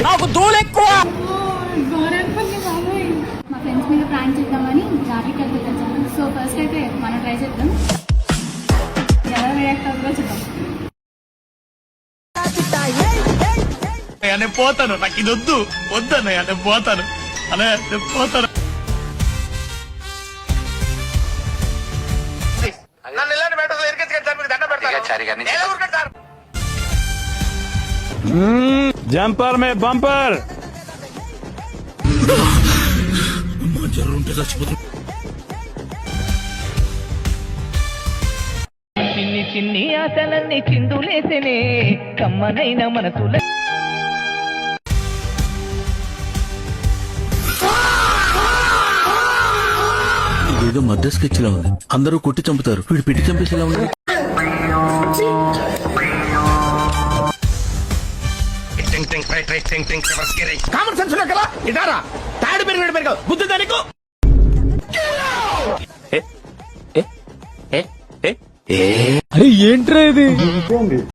నాకు దూలెక్కువ. మా ఫ్రెండ్స్ మీద ప్లాన్ చేద్దామని జాతరకి వెళ్తాం. సో ఫస్ట్ అయితే మనం ట్రై చేద్దాం, ఎలా రియాక్ట్ అవుతుందో చూద్దాం. నేను పోతాను, నాకు ఇది వద్దు వద్దన్నయ్య, నేను పోతాను అనే పోతాను. జంపర్ మే బంపర్. చిన్ని చిన్ని ఆశలన్నీ చిందులేసేనే కమ్మనైన మనసుల. ఇదేదో మధ్య స్కెచ్ లా ఉంది. అందరూ కొట్టి చంపుతారు, వీడు పెట్టి చంపేసేలా ఉంది. కామన్ సెన్స్ ఉన్నా కదా, ఇదారా తాడు పెరిగినట్టు బుద్ధి దానికి. అరే ఏంట్రా ఇది?